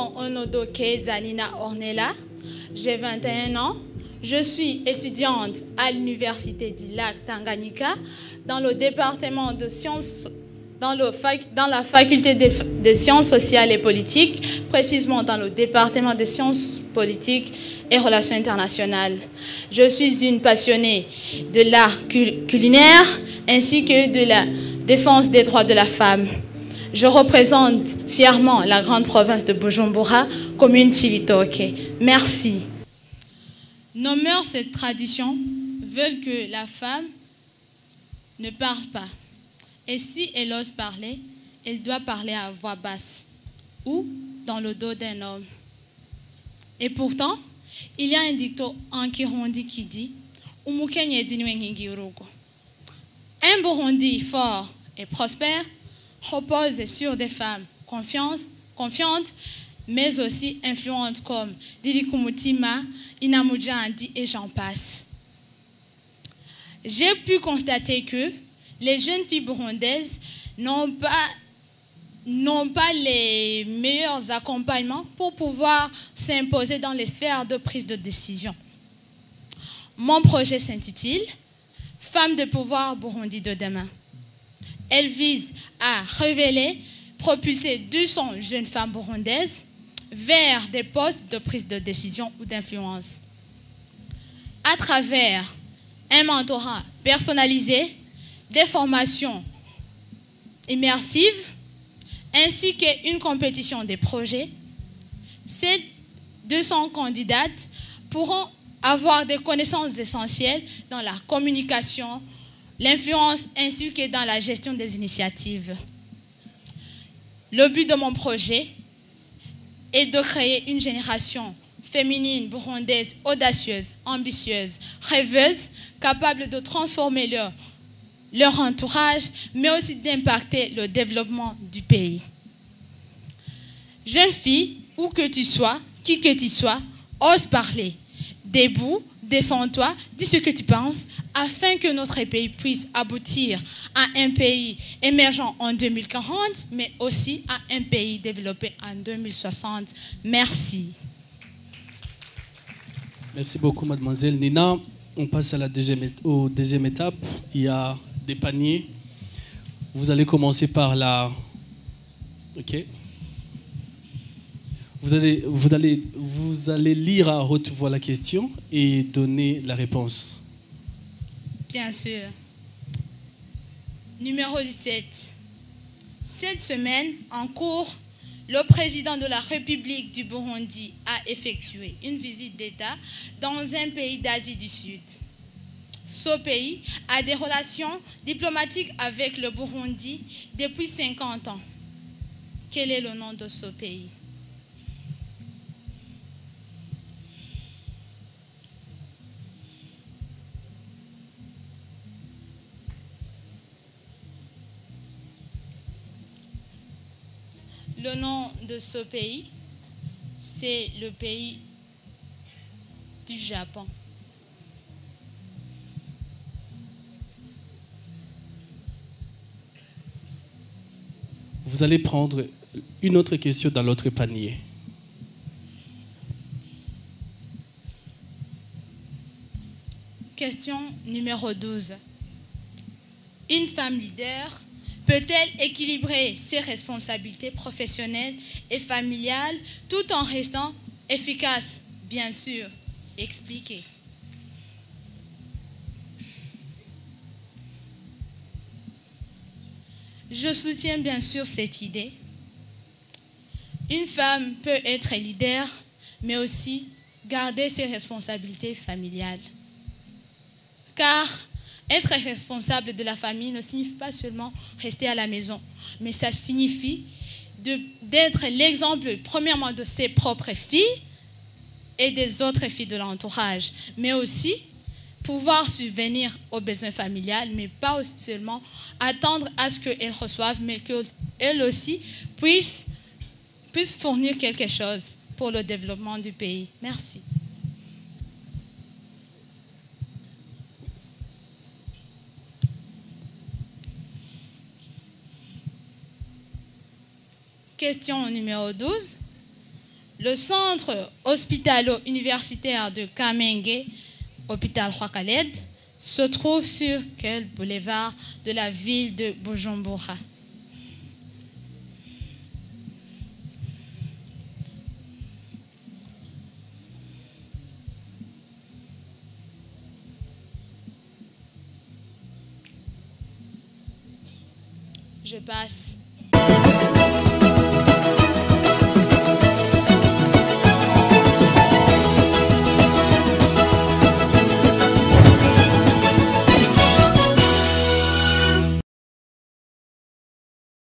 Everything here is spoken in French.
Bon, Onodo Zanina Ornella, j'ai 21 ans. Je suis étudiante à l'Université du Lac Tanganyika dans le département de sciences, dans la faculté de sciences sociales et politiques, précisément dans le département de sciences politiques et relations internationales. Je suis une passionnée de l'art culinaire ainsi que de la défense des droits de la femme. Je représente fièrement la grande province de Bujumbura, commune Chivitoke. Merci. Nos mœurs et traditions veulent que la femme ne parle pas. Et si elle ose parler, elle doit parler à voix basse ou dans le dos d'un homme. Et pourtant, il y a un dicton en Kirundi qui dit « Un Burundi fort et prospère repose sur des femmes confiantes, mais aussi influentes comme Lili Kumutima, Inamujandi et j'en passe. » J'ai pu constater que les jeunes filles burundaises n'ont pas les meilleurs accompagnements pour pouvoir s'imposer dans les sphères de prise de décision. Mon projet s'intitule « Femmes de pouvoir Burundi de demain ». Elle vise à révéler, propulser 200 jeunes femmes burundaises vers des postes de prise de décision ou d'influence. À travers un mentorat personnalisé, des formations immersives, ainsi qu'une compétition des projets, ces 200 candidates pourront avoir des connaissances essentielles dans la communication, l'influence ainsi que dans la gestion des initiatives. Le but de mon projet est de créer une génération féminine burundaise audacieuse, ambitieuse, rêveuse, capable de transformer leur entourage, mais aussi d'impacter le développement du pays. Jeune fille, où que tu sois, qui que tu sois, ose parler. Debout, défends-toi, dis ce que tu penses, afin que notre pays puisse aboutir à un pays émergent en 2040, mais aussi à un pays développé en 2060. Merci. Merci beaucoup, mademoiselle Nina. On passe à la deuxième étape. Il y a des paniers. Vous allez commencer par la... Ok. Vous allez lire à haute voix la question et donner la réponse. Bien sûr. Numéro 17. Cette semaine, en cours, le président de la République du Burundi a effectué une visite d'État dans un pays d'Asie du Sud. Ce pays a des relations diplomatiques avec le Burundi depuis 50 ans. Quel est le nom de ce pays? Le nom de ce pays, c'est le pays du Japon. Vous allez prendre une autre question dans l'autre panier. Question numéro 12. Une femme leader peut-elle équilibrer ses responsabilités professionnelles et familiales tout en restant efficace? Bien sûr, expliquez. Je soutiens bien sûr cette idée. Une femme peut être leader, mais aussi garder ses responsabilités familiales. Car être responsable de la famille ne signifie pas seulement rester à la maison, mais ça signifie d'être l'exemple, premièrement, de ses propres filles et des autres filles de l'entourage, mais aussi pouvoir subvenir aux besoins familiales, mais pas seulement attendre à ce qu'elles reçoivent, mais qu'elles aussi puissent fournir quelque chose pour le développement du pays. Merci. Question numéro 12. Le centre hospitalo-universitaire de Kamenge, hôpital Roi Khaled, se trouve sur quel boulevard de la ville de Bujumbura? Je passe.